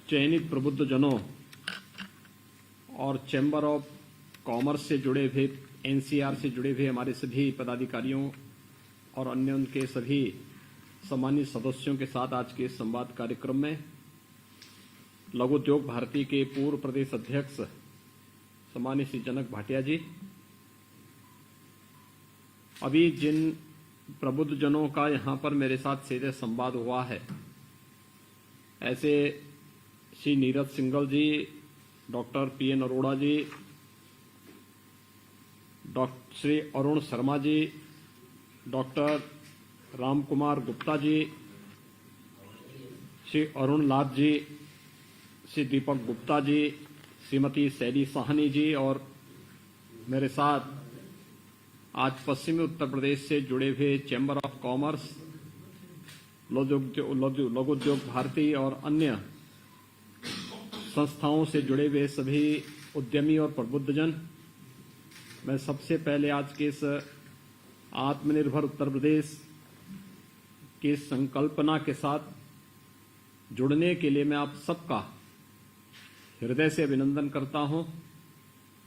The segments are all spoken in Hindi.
चयनित प्रबुद्ध जनों और चैम्बर ऑफ कॉमर्स से जुड़े हुए, एनसीआर से जुड़े हुए हमारे सभी पदाधिकारियों और अन्य उनके सभी सम्मानित सदस्यों के साथ आज के संवाद कार्यक्रम में लघु उद्योग भारती के पूर्व प्रदेश अध्यक्ष सम्मानित श्री जनक भाटिया जी, अभी जिन प्रबुद्ध जनों का यहाँ पर मेरे साथ सीधे संवाद हुआ है, ऐसे श्री नीरज सिंघल जी, डॉक्टर पीएन अरोड़ा जी, डॉक्टर श्री अरुण शर्मा जी, डॉक्टर राम कुमार गुप्ता जी, श्री अरुण लाद जी, श्री दीपक गुप्ता जी, श्रीमती शैली साहनी जी और मेरे साथ आज पश्चिमी उत्तर प्रदेश से जुड़े हुए चैम्बर ऑफ कॉमर्स, लघु उद्योग भारती और अन्य संस्थाओं से जुड़े हुए सभी उद्यमी और प्रबुद्धजन, मैं सबसे पहले आज के इस आत्मनिर्भर उत्तर प्रदेश की संकल्पना के साथ जुड़ने के लिए मैं आप सबका हृदय से अभिनंदन करता हूं।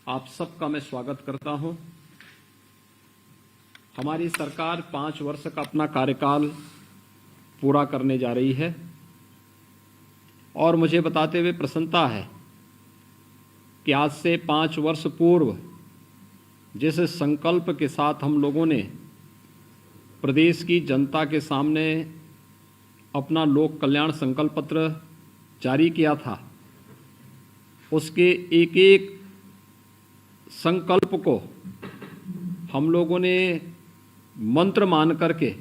आप सबका मैं स्वागत करता हूं। हमारी सरकार 5 वर्ष का अपना कार्यकाल पूरा करने जा रही है और मुझे बताते हुए प्रसन्नता है कि आज से 5 वर्ष पूर्व जिस संकल्प के साथ हम लोगों ने प्रदेश की जनता के सामने अपना लोक कल्याण संकल्प पत्र जारी किया था, उसके एक एक संकल्प को हम लोगों ने मंत्र मान करके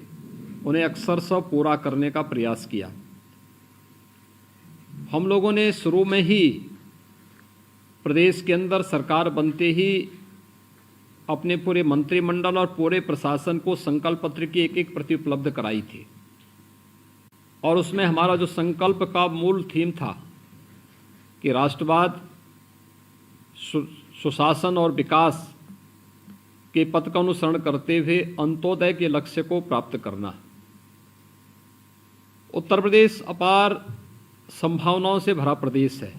उन्हें अक्षरशः पूरा करने का प्रयास किया। हम लोगों ने शुरू में ही प्रदेश के अंदर सरकार बनते ही अपने पूरे मंत्रिमंडल और पूरे प्रशासन को संकल्प पत्र की एक एक प्रति उपलब्ध कराई थी और उसमें हमारा जो संकल्प का मूल थीम था कि राष्ट्रवाद, सुशासन और विकास के पथ का अनुसरण करते हुए अंत्योदय के लक्ष्य को प्राप्त करना। उत्तर प्रदेश अपार संभावनाओं से भरा प्रदेश है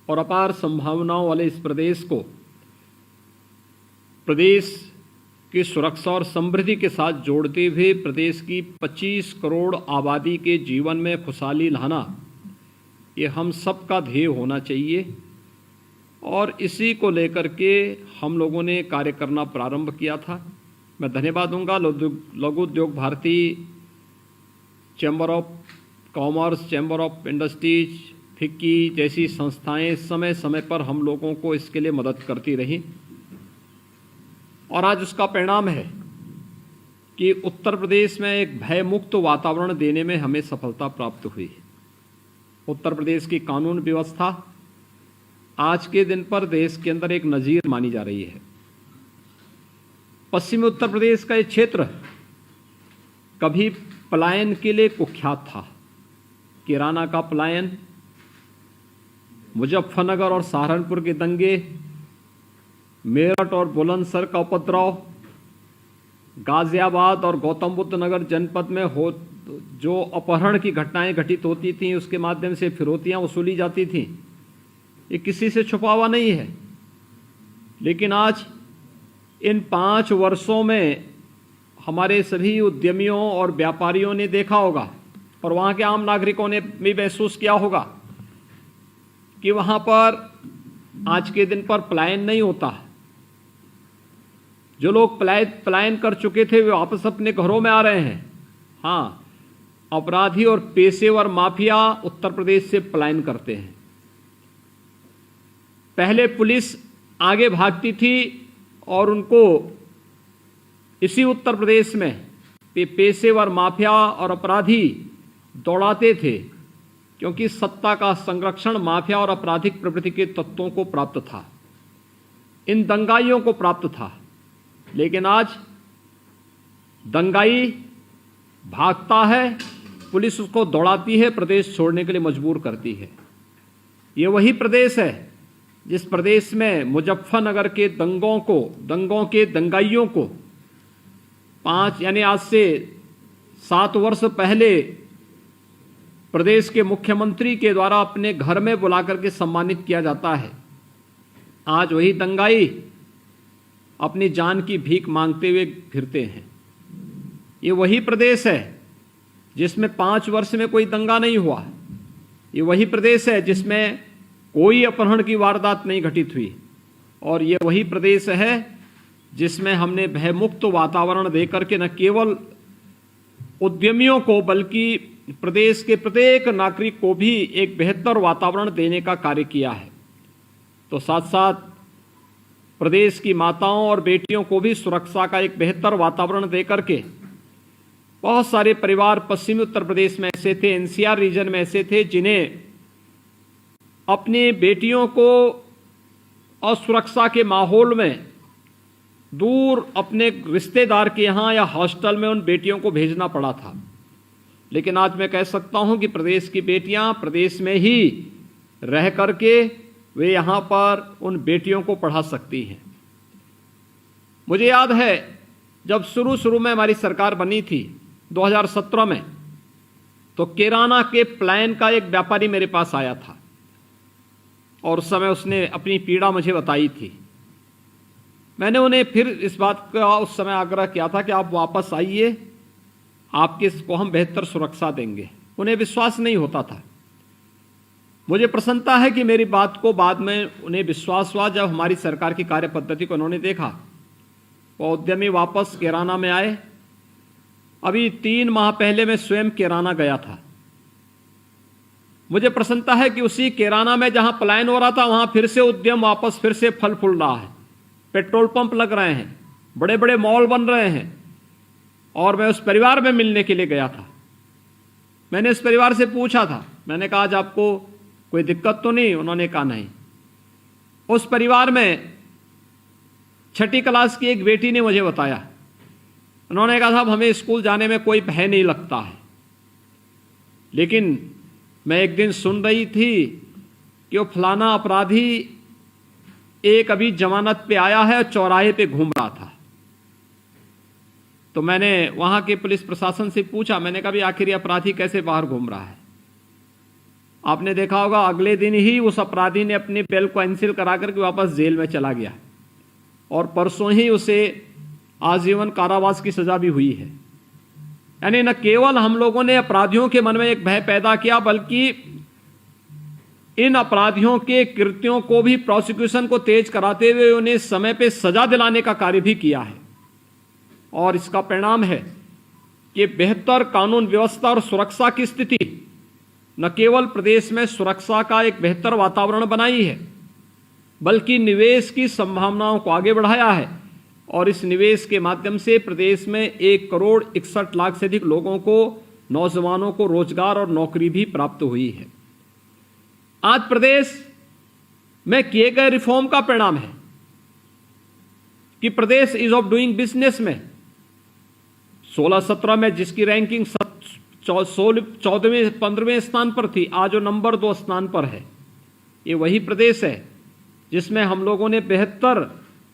और अपार संभावनाओं वाले इस प्रदेश को प्रदेश की सुरक्षा और समृद्धि के साथ जोड़ते हुए प्रदेश की 25 करोड़ आबादी के जीवन में खुशहाली लाना, ये हम सबका ध्येय होना चाहिए और इसी को लेकर के हम लोगों ने कार्य करना प्रारंभ किया था। मैं धन्यवाद दूंगा Laghu Udyog Bharati, chamber of commerce, chamber of industries, FICCI जैसी संस्थाएं समय समय पर हम लोगों को इसके लिए मदद करती रही और आज उसका परिणाम है कि उत्तर प्रदेश में एक भयमुक्त वातावरण देने में हमें सफलता प्राप्त हुई। उत्तर प्रदेश की कानून व्यवस्था आज के दिन पर देश के अंदर एक नजीर मानी जा रही है। पश्चिमी उत्तर प्रदेश का ये क्षेत्र कभी पलायन के लिए कुख्यात था। किराना का पलायन, मुजफ्फरनगर और सहारनपुर के दंगे, मेरठ और बुलंदशहर का उपद्रव, गाजियाबाद और गौतम बुद्ध नगर जनपद में जो अपहरण की घटनाएं घटित होती थीं, उसके माध्यम से फिरौतियां वसूली जाती थीं, ये किसी से छुपा हुआ नहीं है। लेकिन आज इन 5 वर्षों में हमारे सभी उद्यमियों और व्यापारियों ने देखा होगा और वहाँ के आम नागरिकों ने भी महसूस किया होगा कि वहाँ पर आज के दिन पर पलायन नहीं होता। जो लोग पलायन कर चुके थे वे वापस अपने घरों में आ रहे हैं। हाँ, अपराधी और पेशेवर माफिया उत्तर प्रदेश से पलायन करते हैं। पहले पुलिस आगे भागती थी और उनको इसी उत्तर प्रदेश में पेशेवर माफिया और अपराधी दौड़ाते थे, क्योंकि सत्ता का संरक्षण माफिया और आपराधिक प्रवृत्ति के तत्वों को प्राप्त था, इन दंगाइयों को प्राप्त था। लेकिन आज दंगाई भागता है, पुलिस उसको दौड़ाती है, प्रदेश छोड़ने के लिए मजबूर करती है। ये वही प्रदेश है जिस प्रदेश में मुजफ्फरनगर के दंगों के दंगाइयों को 5 यानी आज से 7 वर्ष पहले प्रदेश के मुख्यमंत्री के द्वारा अपने घर में बुला करके सम्मानित किया जाता है। आज वही दंगाई अपनी जान की भीख मांगते हुए फिरते हैं। ये वही प्रदेश है जिसमें 5 वर्ष में कोई दंगा नहीं हुआ। ये वही प्रदेश है जिसमें कोई अपहरण की वारदात नहीं घटित हुई। और ये वही प्रदेश है जिसमें हमने भयमुक्त वातावरण देकर के न केवल उद्यमियों को बल्कि प्रदेश के प्रत्येक नागरिक को भी एक बेहतर वातावरण देने का कार्य किया है। तो साथ साथ प्रदेश की माताओं और बेटियों को भी सुरक्षा का एक बेहतर वातावरण देकर के बहुत सारे परिवार पश्चिमी उत्तर प्रदेश में ऐसे थे, एनसीआर रीजन में ऐसे थे जिन्हें अपनी बेटियों को असुरक्षा के माहौल में दूर अपने रिश्तेदार के यहाँ या हॉस्टल में उन बेटियों को भेजना पड़ा था। लेकिन आज मैं कह सकता हूँ कि प्रदेश की बेटियाँ प्रदेश में ही रह करके वे यहाँ पर उन बेटियों को पढ़ा सकती हैं। मुझे याद है जब शुरू में हमारी सरकार बनी थी 2017 में, तो किराना के प्लान का एक व्यापारी मेरे पास आया था और उस समय उसने अपनी पीड़ा मुझे बताई थी। मैंने उन्हें फिर इस बात का उस समय आग्रह किया था कि आप वापस आइए, आपके को हम बेहतर सुरक्षा देंगे। उन्हें विश्वास नहीं होता था। मुझे प्रसन्नता है कि मेरी बात को बाद में उन्हें विश्वास हुआ जब हमारी सरकार की कार्य पद्धति को उन्होंने देखा। वो उद्यमी वापस किराना में आए। अभी 3 माह पहले मैं स्वयं किराना गया था। मुझे प्रसन्नता है कि उसी किराना में जहां पलायन हो रहा था वहां फिर से उद्यम वापस फिर से फल फूल रहा है। पेट्रोल पंप लग रहे हैं, बड़े बड़े मॉल बन रहे हैं। और मैं उस परिवार में मिलने के लिए गया था। मैंने इस परिवार से पूछा था, मैंने कहा आज आपको कोई दिक्कत तो नहीं? उन्होंने कहा नहीं। उस परिवार में 6ठी क्लास की एक बेटी ने मुझे बताया, उन्होंने कहा साहब हमें स्कूल जाने में कोई भय नहीं लगता है। लेकिन मैं एक दिन सुन रही थी कि वो फलाना अपराधी एक अभी जमानत पे आया है और चौराहे पे घूम रहा था। तो मैंने वहां के पुलिस प्रशासन से पूछा, मैंने कहा भी आखिर ये अपराधी कैसे बाहर घूम रहा है? आपने देखा होगा अगले दिन ही उस अपराधी ने अपनी बेल को कैंसिल करा करके वापस जेल में चला गया और परसों ही उसे आजीवन कारावास की सजा भी हुई है। यानी न केवल हम लोगों ने अपराधियों के मन में एक भय पैदा किया, बल्कि इन अपराधियों के कृत्यों को भी प्रोसिक्यूशन को तेज कराते हुए उन्हें समय पे सजा दिलाने का कार्य भी किया है। और इसका परिणाम है कि बेहतर कानून व्यवस्था और सुरक्षा की स्थिति न केवल प्रदेश में सुरक्षा का एक बेहतर वातावरण बनाई है, बल्कि निवेश की संभावनाओं को आगे बढ़ाया है। और इस निवेश के माध्यम से प्रदेश में 1,61,00,000 से अधिक लोगों को, नौजवानों को रोजगार और नौकरी भी प्राप्त हुई है। आज प्रदेश में किए गए रिफॉर्म का परिणाम है कि प्रदेश इज ऑफ डूइंग बिजनेस में 16-17 में जिसकी रैंकिंग 14वें 15वें स्थान पर थी, आज वो नंबर 2 स्थान पर है। ये वही प्रदेश है जिसमें हम लोगों ने बेहतर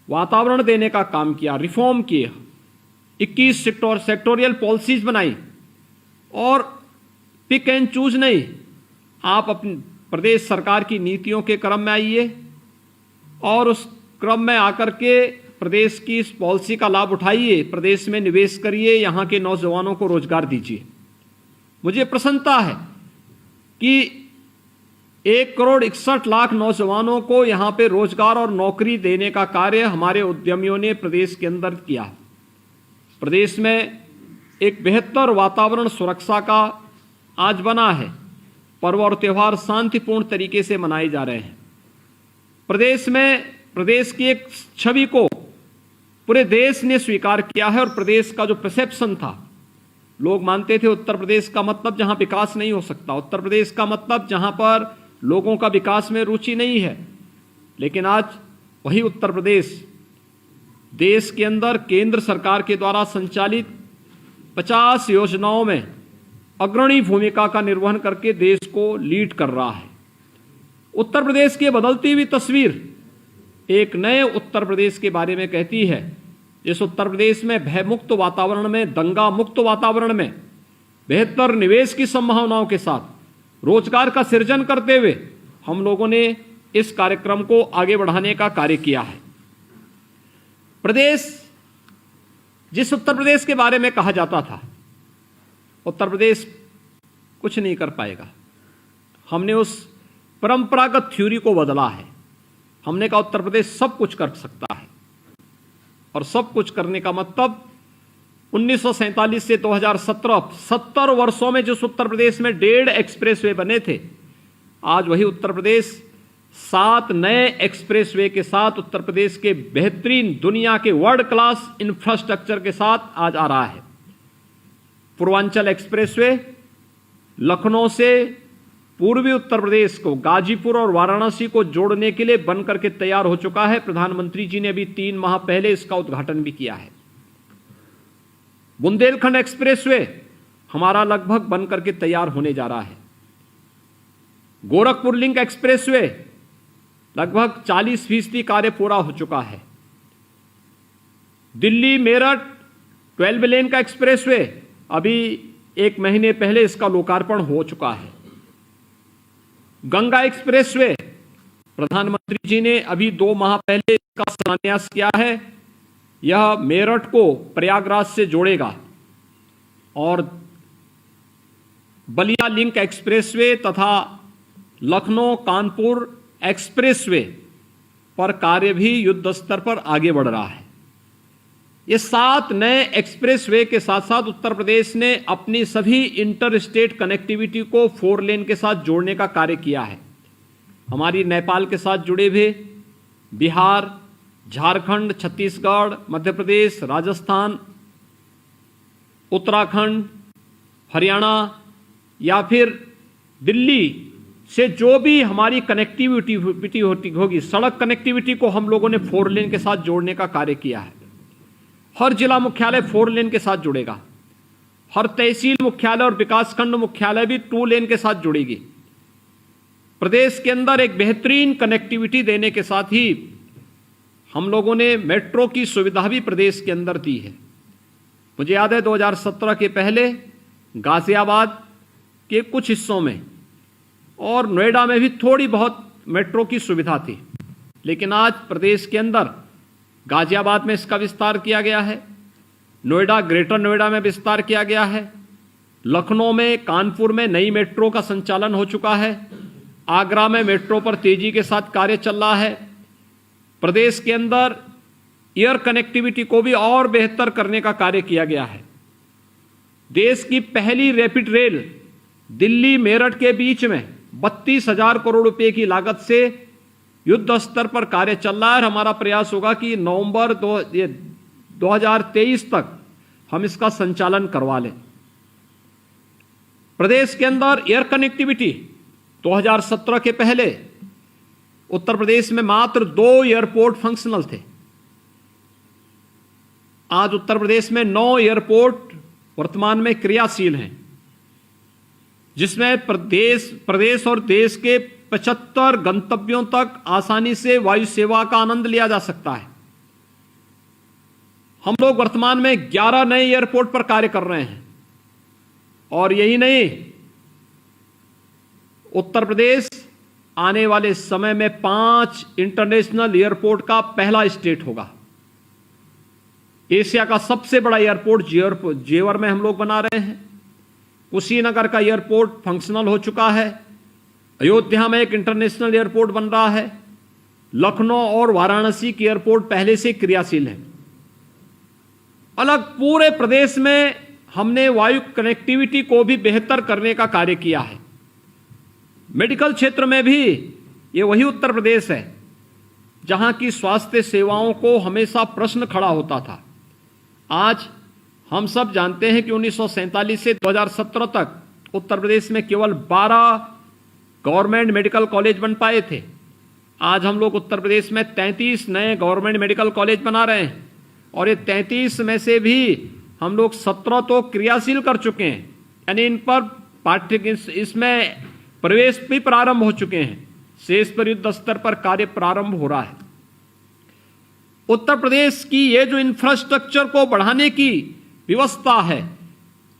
वातावरण देने का काम किया, रिफॉर्म किए, 21 सेक्टोरियल पॉलिसीज बनाई और पिक एंड चूज नहीं। आप अपनी प्रदेश सरकार की नीतियों के क्रम में आइए और उस क्रम में आकर के प्रदेश की इस पॉलिसी का लाभ उठाइए, प्रदेश में निवेश करिए, यहाँ के नौजवानों को रोजगार दीजिए। मुझे प्रसन्नता है कि 1,61,00,000 नौजवानों को यहाँ पे रोजगार और नौकरी देने का कार्य हमारे उद्यमियों ने प्रदेश के अंदर किया। प्रदेश में एक बेहतर वातावरण सुरक्षा का आज बना है। पर्व और त्यौहार शांतिपूर्ण तरीके से मनाए जा रहे हैं। प्रदेश की एक छवि को पूरे देश ने स्वीकार किया है। और प्रदेश का जो परसेप्शन था, लोग मानते थे उत्तर प्रदेश का मतलब जहां विकास नहीं हो सकता, उत्तर प्रदेश का मतलब जहां पर लोगों का विकास में रुचि नहीं है। लेकिन आज वही उत्तर प्रदेश देश के अंदर केंद्र सरकार के द्वारा संचालित 50 योजनाओं में अग्रणी भूमिका का निर्वहन करके देश को लीड कर रहा है। उत्तर प्रदेश की बदलती हुई तस्वीर एक नए उत्तर प्रदेश के बारे में कहती है, जिस उत्तर प्रदेश में भयमुक्त वातावरण में, दंगा मुक्त वातावरण में, बेहतर निवेश की संभावनाओं के साथ रोजगार का सृजन करते हुए हम लोगों ने इस कार्यक्रम को आगे बढ़ाने का कार्य किया है। प्रदेश, जिस उत्तर प्रदेश के बारे में कहा जाता था उत्तर प्रदेश कुछ नहीं कर पाएगा, हमने उस परंपरागत थ्योरी को बदला है। हमने कहा उत्तर प्रदेश सब कुछ कर सकता है, और सब कुछ करने का मतलब 1947 से 2017 70 वर्षों में जिस उत्तर प्रदेश में 1.5 एक्सप्रेसवे बने थे, आज वही उत्तर प्रदेश 7 नए एक्सप्रेसवे के साथ उत्तर प्रदेश के बेहतरीन दुनिया के वर्ल्ड क्लास इंफ्रास्ट्रक्चर के साथ आज आ रहा है। पूर्वांचल एक्सप्रेसवे लखनऊ से पूर्वी उत्तर प्रदेश को गाजीपुर और वाराणसी को जोड़ने के लिए बनकर के तैयार हो चुका है। प्रधानमंत्री जी ने अभी 3 माह पहले इसका उद्घाटन भी किया है। बुंदेलखंड एक्सप्रेसवे हमारा लगभग बनकर के तैयार होने जा रहा है। गोरखपुर लिंक एक्सप्रेसवे लगभग 40% कार्य पूरा हो चुका है। दिल्ली मेरठ 12 लेन का एक्सप्रेसवे अभी 1 महीने पहले इसका लोकार्पण हो चुका है। गंगा एक्सप्रेसवे प्रधानमंत्री जी ने अभी 2 माह पहले इसका शिलान्यास किया है। यह मेरठ को प्रयागराज से जोड़ेगा, और बलिया लिंक एक्सप्रेसवे तथा लखनऊ कानपुर एक्सप्रेसवे पर कार्य भी युद्ध स्तर पर आगे बढ़ रहा है। ये 7 नए एक्सप्रेसवे के साथ साथ उत्तर प्रदेश ने अपनी सभी इंटर स्टेट कनेक्टिविटी को 4 लेन के साथ जोड़ने का कार्य किया है। हमारी नेपाल के साथ जुड़े हुए बिहार, झारखंड, छत्तीसगढ़, मध्य प्रदेश, राजस्थान, उत्तराखंड, हरियाणा या फिर दिल्ली से जो भी हमारी कनेक्टिविटी होगी, सड़क कनेक्टिविटी को हम लोगों ने 4 लेन के साथ जोड़ने का कार्य किया है। हर जिला मुख्यालय 4 लेन के साथ जुड़ेगा। हर तहसील मुख्यालय और विकासखंड मुख्यालय भी 2 लेन के साथ जुड़ेगी। प्रदेश के अंदर एक बेहतरीन कनेक्टिविटी देने के साथ ही हम लोगों ने मेट्रो की सुविधा भी प्रदेश के अंदर दी है। मुझे याद है 2017 के पहले गाजियाबाद के कुछ हिस्सों में और नोएडा में भी थोड़ी बहुत मेट्रो की सुविधा थी, लेकिन आज प्रदेश के अंदर गाजियाबाद में इसका विस्तार किया गया है, नोएडा, ग्रेटर नोएडा में विस्तार किया गया है, लखनऊ में, कानपुर में नई मेट्रो का संचालन हो चुका है, आगरा में मेट्रो पर तेजी के साथ कार्य चल रहा है। प्रदेश के अंदर एयर कनेक्टिविटी को भी और बेहतर करने का कार्य किया गया है। देश की पहली रैपिड रेल दिल्ली मेरठ के बीच में 32,000 करोड़ रुपए की लागत से युद्ध स्तर पर कार्य चल रहा है, और हमारा प्रयास होगा कि नवंबर 2023 तक हम इसका संचालन करवा लें। प्रदेश के अंदर एयर कनेक्टिविटी 2017 के पहले उत्तर प्रदेश में मात्र 2 एयरपोर्ट फंक्शनल थे। आज उत्तर प्रदेश में 9 एयरपोर्ट वर्तमान में क्रियाशील हैं, जिसमें प्रदेश और देश के 75 गंतव्यों तक आसानी से वायु सेवा का आनंद लिया जा सकता है। हम लोग वर्तमान में 11 नए एयरपोर्ट पर कार्य कर रहे हैं, और यही नहीं, उत्तर प्रदेश आने वाले समय में 5 इंटरनेशनल एयरपोर्ट का पहला स्टेट होगा। एशिया का सबसे बड़ा एयरपोर्ट जेवर में हम लोग बना रहे हैं। कुशीनगर का एयरपोर्ट फंक्शनल हो चुका है। अयोध्या में एक इंटरनेशनल एयरपोर्ट बन रहा है। लखनऊ और वाराणसी की एयरपोर्ट पहले से क्रियाशील है। अलग पूरे प्रदेश में हमने वायु कनेक्टिविटी को भी बेहतर करने का कार्य किया है। मेडिकल क्षेत्र में भी ये वही उत्तर प्रदेश है जहां की स्वास्थ्य सेवाओं को हमेशा प्रश्न खड़ा होता था। आज हम सब जानते हैं कि 1947 से 2017 तक उत्तर प्रदेश में केवल 12 गवर्नमेंट मेडिकल कॉलेज बन पाए थे। आज हम लोग उत्तर प्रदेश में 33 नए गवर्नमेंट मेडिकल कॉलेज बना रहे हैं, और ये 33 में से भी हम लोग 17 तो क्रियाशील कर चुके हैं, यानी इन पर इसमें प्रवेश भी प्रारंभ हो चुके हैं। शेष पर युद्ध स्तर पर कार्य प्रारंभ हो रहा है। उत्तर प्रदेश की ये जो इंफ्रास्ट्रक्चर को बढ़ाने की व्यवस्था है,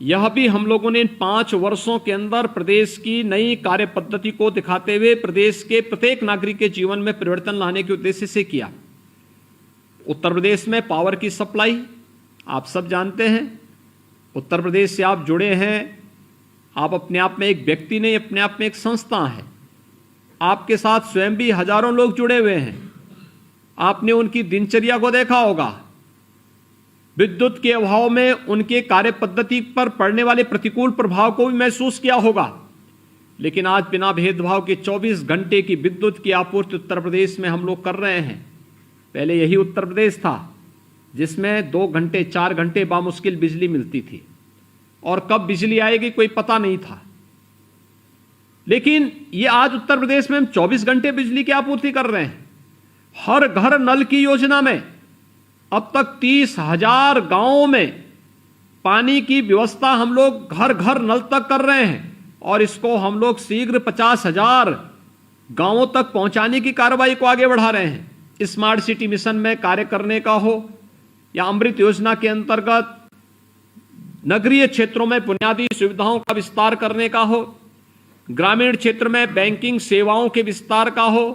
यह भी हम लोगों ने इन 5 वर्षों के अंदर प्रदेश की नई कार्य पद्धति को दिखाते हुए प्रदेश के प्रत्येक नागरिक के जीवन में परिवर्तन लाने के उद्देश्य से किया। उत्तर प्रदेश में पावर की सप्लाई आप सब जानते हैं। उत्तर प्रदेश से आप जुड़े हैं, आप अपने आप में एक व्यक्ति नहीं, अपने आप में एक संस्था है। आपके साथ स्वयं भी हजारों लोग जुड़े हुए हैं। आपने उनकी दिनचर्या को देखा होगा। विद्युत के अभाव में उनके कार्य पद्धति पर पड़ने वाले प्रतिकूल प्रभाव को भी महसूस किया होगा। लेकिन आज बिना भेदभाव के 24 घंटे की विद्युत की आपूर्ति उत्तर प्रदेश में हम लोग कर रहे हैं। पहले यही उत्तर प्रदेश था जिसमें 2 घंटे 4 घंटे बामुश्किल बिजली मिलती थी और कब बिजली आएगी कोई पता नहीं था। लेकिन ये आज उत्तर प्रदेश में हम 24 घंटे बिजली की आपूर्ति कर रहे हैं। हर घर नल की योजना में अब तक 30,000 गांवों में पानी की व्यवस्था हम लोग घर घर नल तक कर रहे हैं और इसको हम लोग शीघ्र 50,000 गांवों तक पहुंचाने की कार्रवाई को आगे बढ़ा रहे हैं। स्मार्ट सिटी मिशन में कार्य करने का हो या अमृत योजना के अंतर्गत नगरीय क्षेत्रों में बुनियादी सुविधाओं का विस्तार करने का हो, ग्रामीण क्षेत्र में बैंकिंग सेवाओं के विस्तार का हो,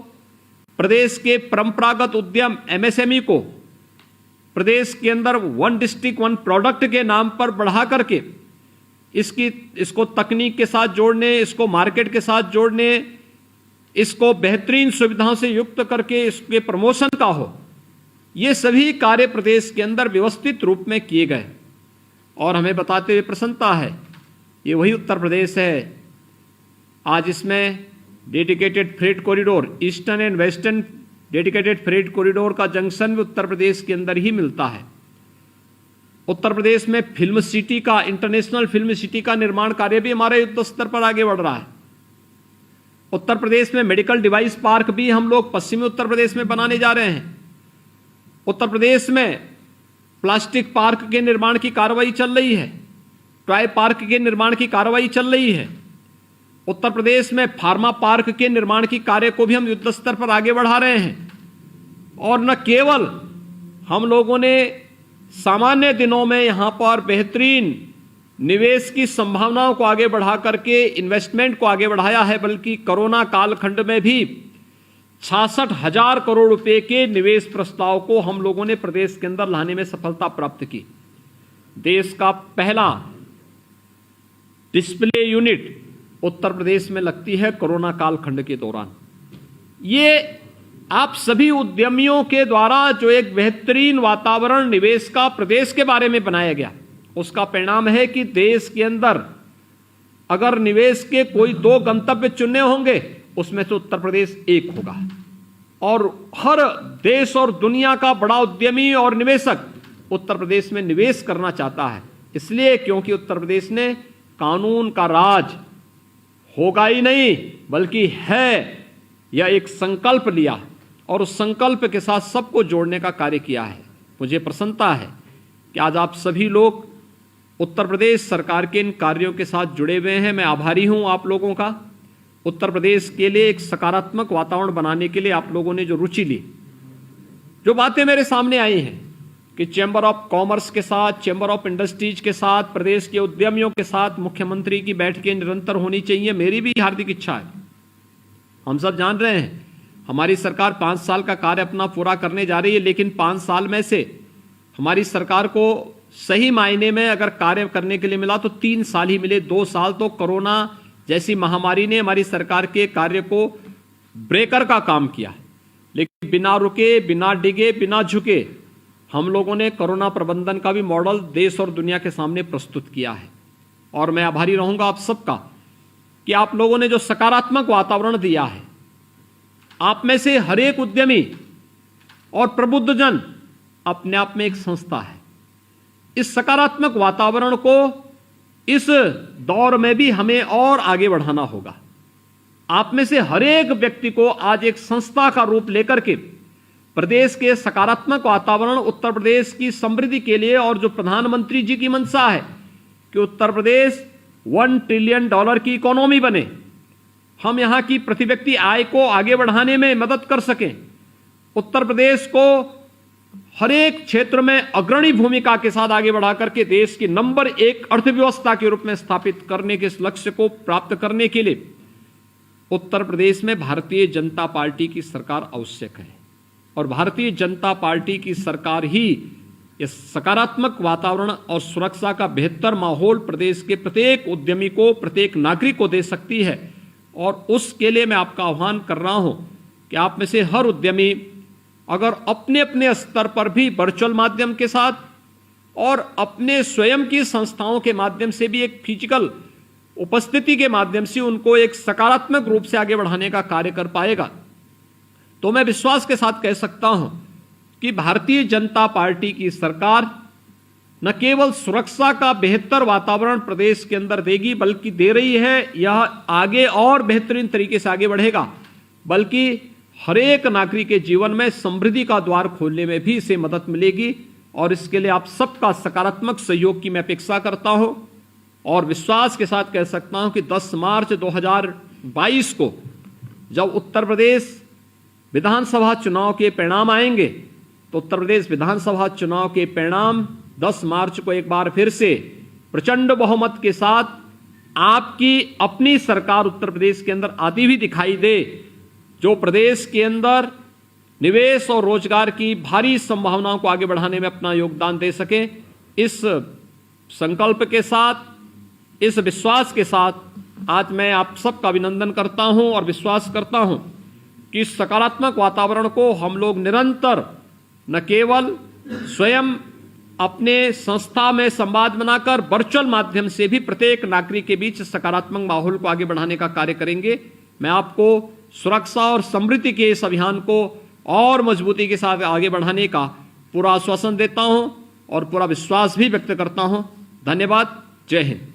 प्रदेश के परंपरागत उद्यम एमएसएमई को प्रदेश के अंदर 1 डिस्ट्रिक्ट 1 प्रोडक्ट के नाम पर बढ़ा करके इसको तकनीक के साथ जोड़ने, इसको मार्केट के साथ जोड़ने, इसको बेहतरीन सुविधाओं से युक्त करके इसके प्रमोशन का हो, ये सभी कार्य प्रदेश के अंदर व्यवस्थित रूप में किए गए और हमें बताते हुए प्रसन्नता है ये वही उत्तर प्रदेश है आज इसमें dedicated freight corridor, eastern and western dedicated freight corridor का जंक्शन भी उत्तर प्रदेश के अंदर ही मिलता है। उत्तर प्रदेश में फिल्म सिटी का, इंटरनेशनल फिल्म सिटी का निर्माण कार्य भी हमारे युद्ध स्तर पर आगे बढ़ रहा है। उत्तर प्रदेश में मेडिकल डिवाइस पार्क भी हम लोग पश्चिमी उत्तर प्रदेश में बनाने जा रहे हैं। उत्तर प्रदेश में प्लास्टिक पार्क के निर्माण की कार्रवाई चल रही है, टॉय पार्क के निर्माण की कार्रवाई चल रही है। उत्तर प्रदेश में फार्मा पार्क के निर्माण की कार्य को भी हम युद्ध स्तर पर आगे बढ़ा रहे हैं। और न केवल हम लोगों ने सामान्य दिनों में यहां पर बेहतरीन निवेश की संभावनाओं को आगे बढ़ा करके इन्वेस्टमेंट को आगे बढ़ाया है, बल्कि कोरोना कालखंड में भी 66,000 करोड़ रुपए के निवेश प्रस्ताव को हम लोगों ने प्रदेश के अंदर लाने में सफलता प्राप्त की। देश का पहला डिस्प्ले यूनिट उत्तर प्रदेश में लगती है कोरोना कालखंड के दौरान। ये आप सभी उद्यमियों के द्वारा जो एक बेहतरीन वातावरण निवेश का प्रदेश के बारे में बनाया गया, उसका परिणाम है कि देश के अंदर अगर निवेश के कोई 2 गंतव्य चुनने होंगे उसमें से उत्तर प्रदेश एक होगा। और हर देश और दुनिया का बड़ा उद्यमी और निवेशक उत्तर प्रदेश में निवेश करना चाहता है, इसलिए क्योंकि उत्तर प्रदेश ने कानून का राज होगा ही नहीं बल्कि है, यह एक संकल्प लिया और उस संकल्प के साथ सबको जोड़ने का कार्य किया है। मुझे प्रसन्नता है कि आज आप सभी लोग उत्तर प्रदेश सरकार के इन कार्यों के साथ जुड़े हुए हैं। मैं आभारी हूं आप लोगों का। उत्तर प्रदेश के लिए एक सकारात्मक वातावरण बनाने के लिए आप लोगों ने जो रुचि ली, जो बातें मेरे सामने आई हैं कि चैम्बर ऑफ कॉमर्स के साथ, चैम्बर ऑफ इंडस्ट्रीज के साथ, प्रदेश के उद्यमियों के साथ मुख्यमंत्री की बैठकें निरंतर होनी चाहिए, मेरी भी हार्दिक इच्छा है। हम सब जान रहे हैं हमारी सरकार 5 साल का कार्य अपना पूरा करने जा रही है, लेकिन 5 साल में से हमारी सरकार को सही मायने में अगर कार्य करने के लिए मिला तो 3 साल ही मिले। 2 साल तो कोरोना जैसी महामारी ने हमारी सरकार के कार्य को ब्रेकर का काम किया, लेकिन बिना रुके, बिना डिगे, बिना झुके हम लोगों ने कोरोना प्रबंधन का भी मॉडल देश और दुनिया के सामने प्रस्तुत किया है। और मैं आभारी रहूंगा आप सबका कि आप लोगों ने जो सकारात्मक वातावरण दिया है। आप में से हर एक उद्यमी और प्रबुद्धजन अपने आप में एक संस्था है। इस सकारात्मक वातावरण को इस दौर में भी हमें और आगे बढ़ाना होगा। आप में से हर एक व्यक्ति को आज एक संस्था का रूप लेकर के प्रदेश के सकारात्मक वातावरण, उत्तर प्रदेश की समृद्धि के लिए, और जो प्रधानमंत्री जी की मंशा है कि उत्तर प्रदेश $1 ट्रिलियन की इकोनॉमी बने, हम यहां की प्रति व्यक्ति आय को आगे बढ़ाने में मदद कर सकें, उत्तर प्रदेश को हर एक क्षेत्र में अग्रणी भूमिका के साथ आगे बढ़ा करके देश की नंबर 1 अर्थव्यवस्था के रूप में स्थापित करने के इस लक्ष्य को प्राप्त करने के लिए उत्तर प्रदेश में भारतीय जनता पार्टी की सरकार आवश्यक है। और भारतीय जनता पार्टी की सरकार ही इस सकारात्मक वातावरण और सुरक्षा का बेहतर माहौल प्रदेश के प्रत्येक उद्यमी को, प्रत्येक नागरिक को दे सकती है। और उसके लिए मैं आपका आह्वान कर रहा हूं कि आप में से हर उद्यमी अगर अपने अपने स्तर पर भी वर्चुअल माध्यम के साथ और अपने स्वयं की संस्थाओं के माध्यम से भी एक फिजिकल उपस्थिति के माध्यम से उनको एक सकारात्मक रूप से आगे बढ़ाने का कार्य कर पाएगा, तो मैं विश्वास के साथ कह सकता हूं कि भारतीय जनता पार्टी की सरकार न केवल सुरक्षा का बेहतर वातावरण प्रदेश के अंदर देगी, बल्कि दे रही है, यह आगे और बेहतरीन तरीके से आगे बढ़ेगा, बल्कि हर एक नागरिक के जीवन में समृद्धि का द्वार खोलने में भी इसे मदद मिलेगी। और इसके लिए आप सबका सकारात्मक सहयोग की मैं अपेक्षा करता हूं और विश्वास के साथ कह सकता हूं कि 10 मार्च 2022 को जब उत्तर प्रदेश विधानसभा चुनाव के परिणाम आएंगे, तो उत्तर प्रदेश विधानसभा चुनाव के परिणाम 10 मार्च को एक बार फिर से प्रचंड बहुमत के साथ आपकी अपनी सरकार उत्तर प्रदेश के अंदर आती हुई दिखाई दे, जो प्रदेश के अंदर निवेश और रोजगार की भारी संभावनाओं को आगे बढ़ाने में अपना योगदान दे सके। इस संकल्प के साथ, इस विश्वास के साथ आज मैं आप सबका अभिनंदन करता हूं और विश्वास करता हूं कि इस सकारात्मक वातावरण को हम लोग निरंतर न केवल स्वयं अपने संस्था में संवाद बनाकर वर्चुअल माध्यम से भी प्रत्येक नागरिक के बीच सकारात्मक माहौल को आगे बढ़ाने का कार्य करेंगे। मैं आपको सुरक्षा और समृद्धि के इस अभियान को और मजबूती के साथ आगे बढ़ाने का पूरा आश्वासन देता हूं और पूरा विश्वास भी व्यक्त करता हूं। धन्यवाद। जय हिंद।